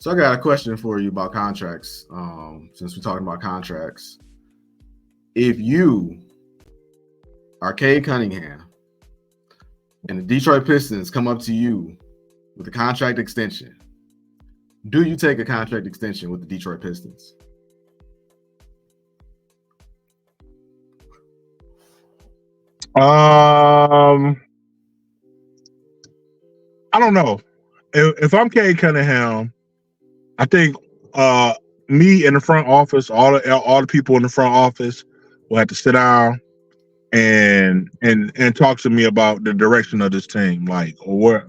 So I got a question for you about contracts. Since we're talking about contracts, if you are Cade Cunningham and the Detroit Pistons come up to you with a contract extension, do you take a contract extension with the Detroit Pistons? Um, I don't know. If I'm Kay Cunningham, I think uh me in the front office, all the people in the front office will have to sit down and talk to me about the direction of this team. Like, what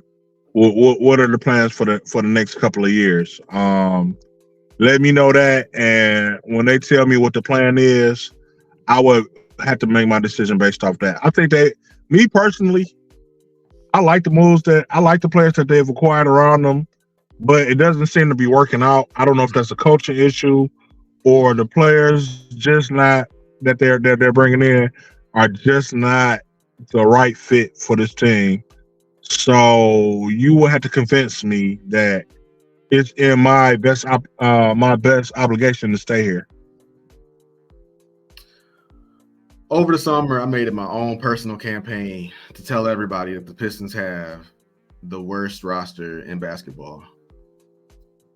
are the plans for the next couple of years? Let me know that, and when they tell me what the plan is, I would have to make my decision based off that. I think that me personally, I like the players that they've acquired around them, but it doesn't seem to be working out. I don't know if that's a coaching issue or the players just not they're bringing in are just not the right fit for this team. So you will have to convince me that it's in my best obligation to stay here. Over the summer, I made it my own personal campaign to tell everybody that the Pistons have the worst roster in basketball.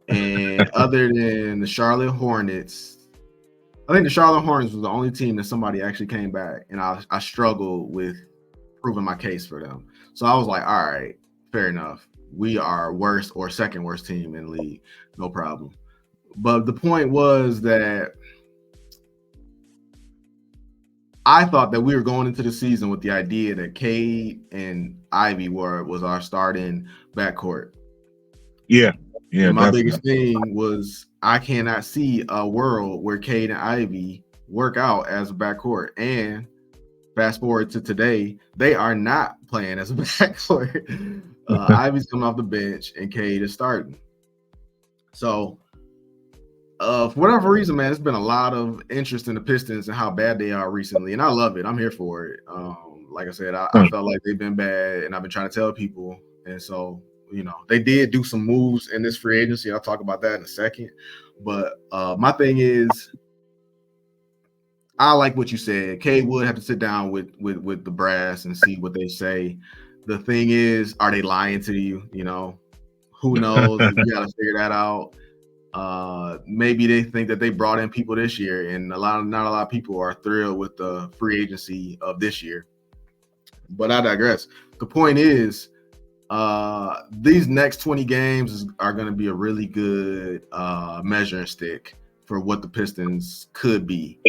And other than the Charlotte Hornets, I think the Charlotte Hornets was the only team that somebody actually came back, and I struggled with proving my case for them. So I was like, all right, fair enough. We are worst or second worst team in the league, no problem. But the point was that I thought that we were going into the season with the idea that Cade and Ivy was our starting backcourt. Yeah, yeah, And my definitely. biggest thing was I cannot see a world where Cade and Ivy work out as a backcourt. And fast forward to today, they are not playing as a backcourt. Ivy's coming off the bench and Cade is starting. So for whatever reason, man, there's been a lot of interest in the Pistons and how bad they are recently, and I love it. I'm here for it. Like I said, I felt like they've been bad, and I've been trying to tell people. And so, they did do some moves in this free agency. I'll talk about that in a second. But my thing is, I like what you said. Kay would have to sit down with the brass and see what they say. The thing is, are they lying to you? Who knows? You got to figure that out. Maybe they think that they brought in people this year, and not a lot of people are thrilled with the free agency of this year. But I digress. The point is, these next 20 games are going to be a really good measuring stick for what the Pistons could be.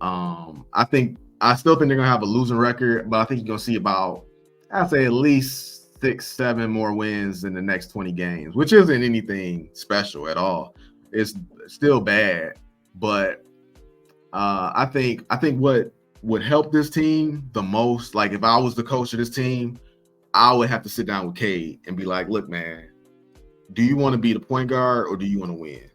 I still think they're going to have a losing record, but I think you're going to see about, I'd say at least 6-7 more wins in the next 20 games, which isn't anything special at all. It's still bad, but I think what would help this team the most, like if I was the coach of this team, I would have to sit down with Cade and be like, look, man, do you want to be the point guard or do you want to win?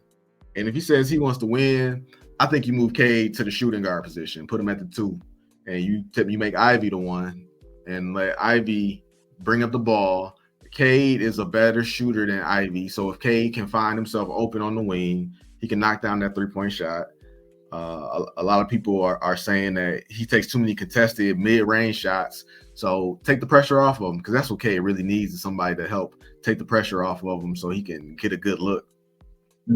And if he says he wants to win, I think you move Cade to the shooting guard position, put him at the 2, and you make Ivy the 1 and let Ivy bring up the ball. Cade is a better shooter than Ivy, so if Cade can find himself open on the wing, he can knock down that 3-point shot. A lot of people are saying that he takes too many contested mid-range shots. So take the pressure off of him, because that's what Cade really needs, is somebody to help take the pressure off of him so he can get a good look.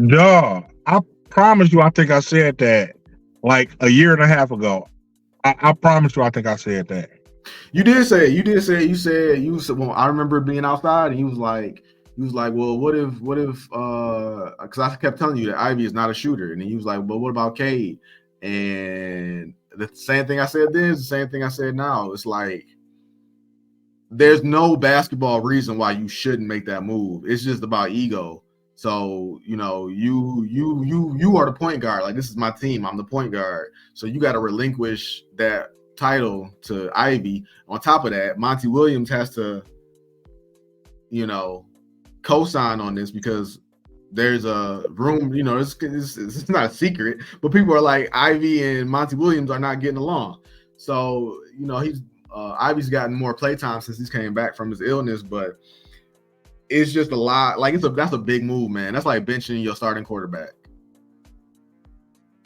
Duh. I promise you, I think I said that like a year and a half ago. I promise you, I think I said that. You did say it. You said, well, I remember being outside and he was like, well, what if, because I kept telling you that Ivy is not a shooter. And he was like, well, what about Cade? And the same thing I said then is the same thing I said now. It's like, there's no basketball reason why you shouldn't make that move. It's just about ego. So, you are the point guard. Like, this is my team. I'm the point guard. So you got to relinquish that title to Ivy. On top of that, Monty Williams has to, co-sign on this, because there's a room, it's not a secret, but people are like, Ivy and Monty Williams are not getting along. So, Ivy's gotten more playtime since he's came back from his illness, but it's just a lot. Like that's a big move, man. That's like benching your starting quarterback.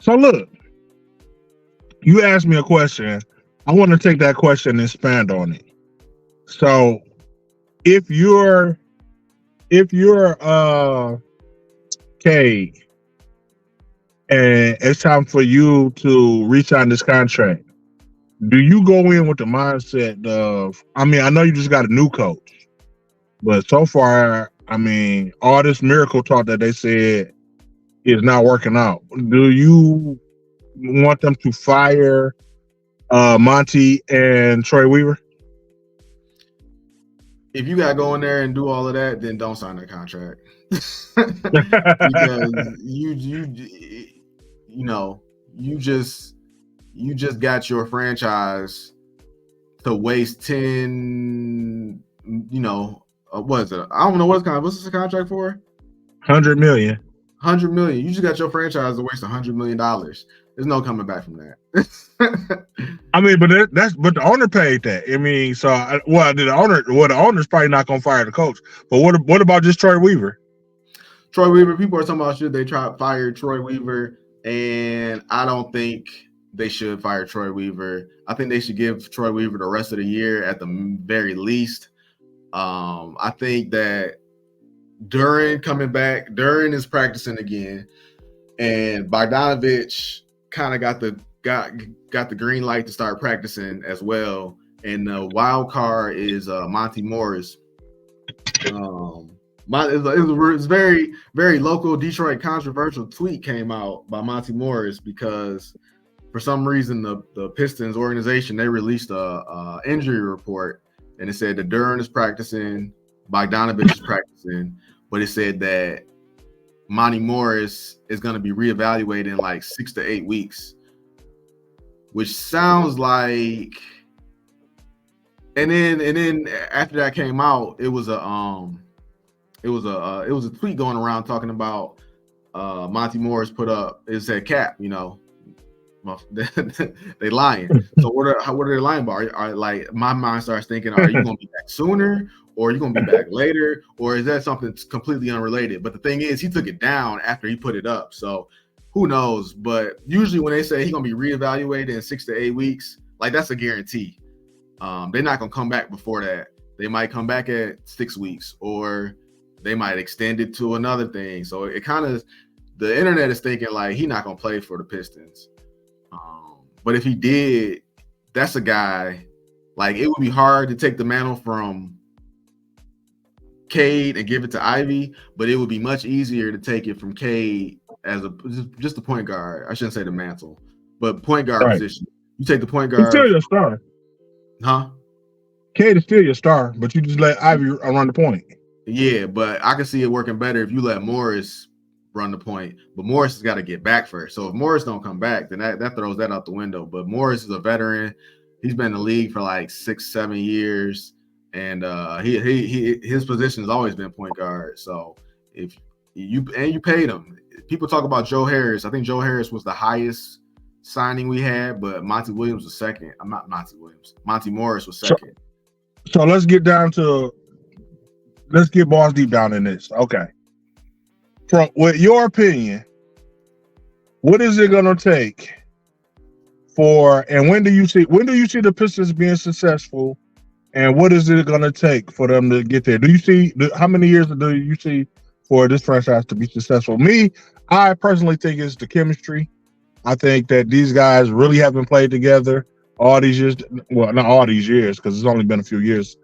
So look, you asked me a question. I want to take that question and expand on it. So if you're Cade and it's time for you to resign this contract, do you go in with the mindset of, I mean, I know you just got a new coach, but so far, I mean, all this miracle talk that they said is not working out. Do you want them to fire Monty and Troy Weaver? If you got to go in there and do all of that, then don't sign that contract. Because you know you just got your franchise to waste 10, what is it? I don't know what's this a contract for? 100 million. 100 million. You just got your franchise to waste $100 million. There's no coming back from that. I mean, but the owner paid that. I mean, so the owner's probably not gonna fire the coach. But what about just Troy Weaver? Troy Weaver, people are talking about should they try to fire Troy Weaver, and I don't think they should fire Troy Weaver. I think they should give Troy Weaver the rest of the year at the very least. I think that during his practicing again, and Bogdanovich kind of got the green light to start practicing as well. And the wild card is Monty Morris. It's very, very local Detroit controversial tweet came out by Monty Morris because for some reason the Pistons organization, they released a injury report, and it said that Duran is practicing, Bogdanovich is practicing, but it said that Monty Morris is going to be reevaluated in like 6 to 8 weeks, which sounds like. And then after that came out, it was a tweet going around talking about Monty Morris put up. It said cap, they lying. So what are they lying about? Are like my mind starts thinking, are you going to be back sooner, or are you going to be back later, or is that something completely unrelated? But the thing is, he took it down after he put it up, so who knows? But usually when they say he's going to be reevaluated in 6 to 8 weeks, like that's a guarantee. They're not going to come back before that. They might come back at 6 weeks, or they might extend it to another thing. So it kind of, the internet is thinking like he's not going to play for the Pistons. But if he did, that's a guy, like it would be hard to take the mantle from Cade and give it to Ivy, but it would be much easier to take it from Cade as just the point guard. I shouldn't say the mantle, but point guard position. You take the point guard. He's still your star. Huh? Cade is still your star, but you just let Ivy run the point. Yeah, but I can see it working better if you let Morris run the point. But Morris has got to get back first. So if Morris don't come back, then that throws that out the window. But Morris is a veteran. He's been in the league for like 6-7 years, and his position has always been point guard. So if you paid him, people talk about Joe Harris. I think Joe Harris was the highest signing we had, but Monty Williams was second. I'm not Monty Williams. Monty Morris was second. So let's get balls deep down in this. Okay. With your opinion, what is it gonna take and when do you see the Pistons being successful, and what is it gonna take for them to get there? How many years do you see for this franchise to be successful? I personally think it's the chemistry. I think that these guys really haven't played together all these years. Well, not all these years, because it's only been a few years.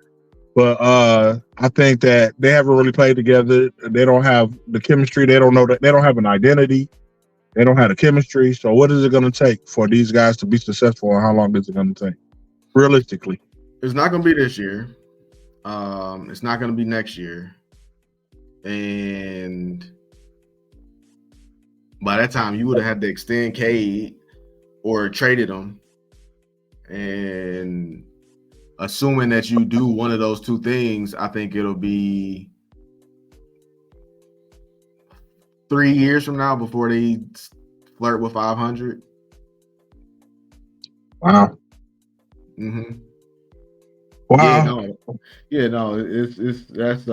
But I think that they haven't really played together. They don't have the chemistry. They don't know that. They don't have an identity. They don't have the chemistry. So what is it going to take for these guys to be successful, and how long is it going to take, realistically? It's not going to be this year. It's not going to be next year. And by that time, you would have had to extend Cade or traded him. And assuming that you do one of those two things, I think it'll be 3 years from now before they flirt with 500. Wow. Mm-hmm. Wow. Yeah, no. It's that's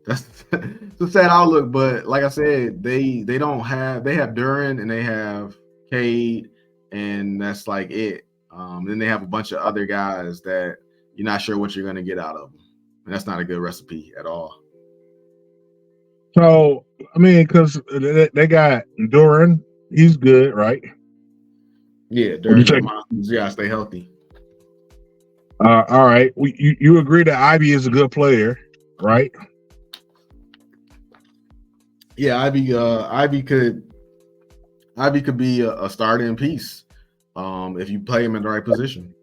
That's it's a sad outlook. But like I said, they don't have they have Duran and they have Cade, and that's like it. Then they have a bunch of other guys that you're not sure what you're gonna get out of them, and that's not a good recipe at all. So I mean, because they got Duran, he's good, right? Yeah, Would you Duran, say? yeah, stay healthy. All right, you agree that Ivy is a good player, right? Yeah, Ivy could be a starting piece if you play him in the right position.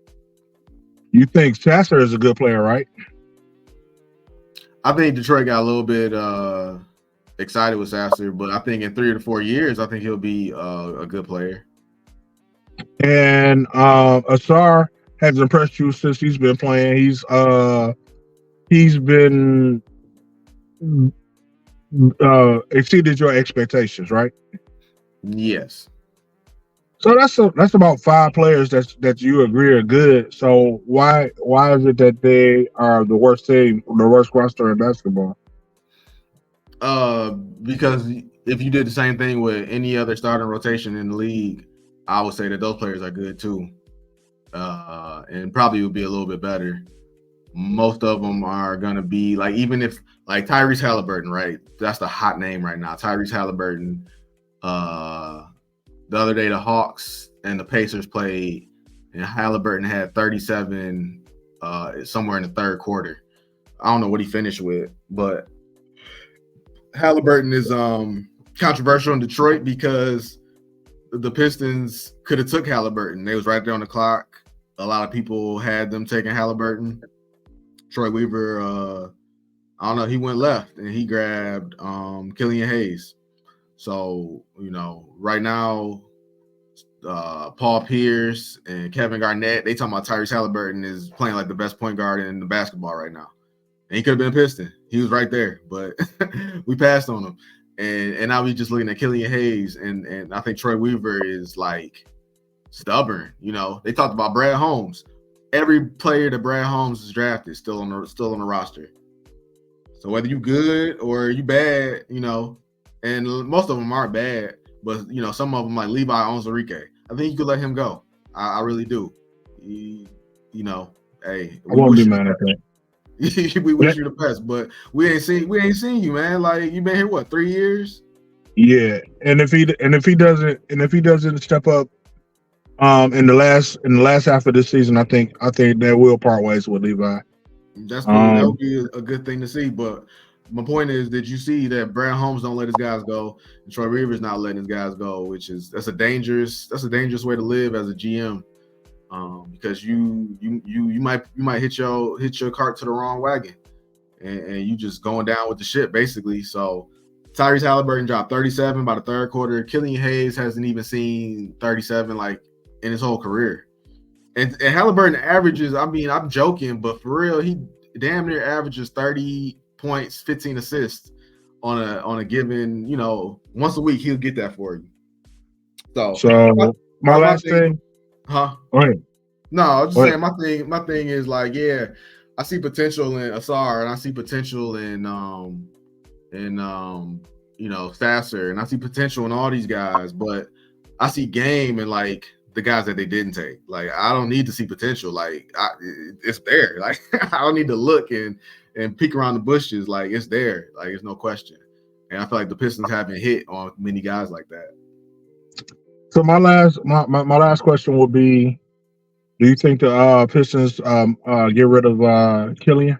You think Chasser is a good player, right? I think Detroit got a little bit excited with Sasser, but I think in 3 to 4 years, I think he'll be a good player. And Asar has impressed you since he's been playing. He's been exceeded your expectations, right? Yes. So that's about 5 players that you agree are good. So why is it that they are the worst team, the worst roster in basketball? Because if you did the same thing with any other starting rotation in the league, I would say that those players are good too, and probably would be a little bit better. Most of them are gonna be like, even if like Tyrese Halliburton, right? That's the hot name right now. Tyrese Halliburton. Uh, the other day, the Hawks and the Pacers played, and Halliburton had 37 somewhere in the third quarter. I don't know what he finished with, but Halliburton is controversial in Detroit because the Pistons could have took Halliburton. They was right there on the clock. A lot of people had them taking Halliburton. Troy Weaver, I don't know, he went left and he grabbed Killian Hayes. So, right now, Paul Pierce and Kevin Garnett, they talking about Tyrese Halliburton is playing like the best point guard in the basketball right now. And he could have been a Piston. He was right there, but we passed on him. And now we just looking at Killian Hayes, and I think Troy Weaver is like stubborn. They talked about Brad Holmes. Every player that Brad Holmes is drafted still on the roster. So whether you good or you bad, and most of them aren't bad, but some of them like Levi Onwuzurike, I think you could let him go. I really do. Hey, I we won't be wish you the mad at that. best. We wish you the best, but we ain't seen you, man. Like, you been here what, 3 years? Yeah, and if he doesn't step up in the last half of this season, I think that will part ways with Levi. That's cool. That would Um, be a good thing to see. But my point is that you see that Brad Holmes don't let his guys go, and Troy Rivers not letting his guys go, which is that's a dangerous way to live as a GM. Because you might hit your cart to the wrong wagon, and you just going down with the ship basically. So Tyrese Halliburton dropped 37 by the third quarter. Killian Hayes hasn't even seen 37 like in his whole career. And Halliburton averages, I mean, I'm joking, but for real, he damn near averages 30 points, 15 assists on a given, once a week he'll get that for you. So my, so my my last thing, thing. huh? Go ahead. No, I was just Go ahead. saying my thing is like, yeah, I see potential in Asar, and I see potential in Sasser, and I see potential in all these guys, but I see game in like the guys that they didn't take. Like, I don't need to see potential. Like, it's there. Like, I don't need to look and peek around the bushes. Like, it's there. Like, it's no question. And I feel like the Pistons haven't hit on many guys like that. So my last question would be: do you think the Pistons get rid of Killian?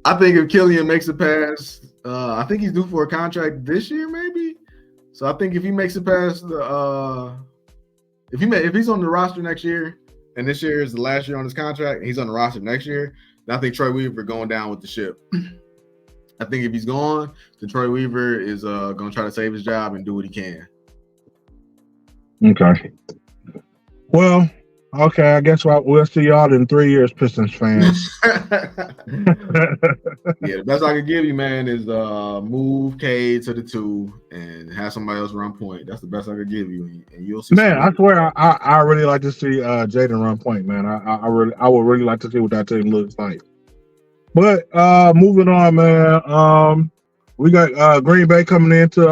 I think if Killian makes it past, I think he's due for a contract this year, maybe. So I think if he makes it past the, if he's on the roster next year, and this year is the last year on his contract, and he's on the roster next year, then I think Troy Weaver going down with the ship. I think if he's gone, then Troy Weaver is going to try to save his job and do what he can. Okay. Well, Okay, I guess we'll see y'all in 3 years, Pistons fans. Yeah, the best I could give you, man, is move K to the 2 and have somebody else run point. That's the best I could give you, and you'll Man, I succeed. swear, I really like to see Jaden run point, man. I would really like to see what that team looks like. But moving on, man. We got Green Bay coming into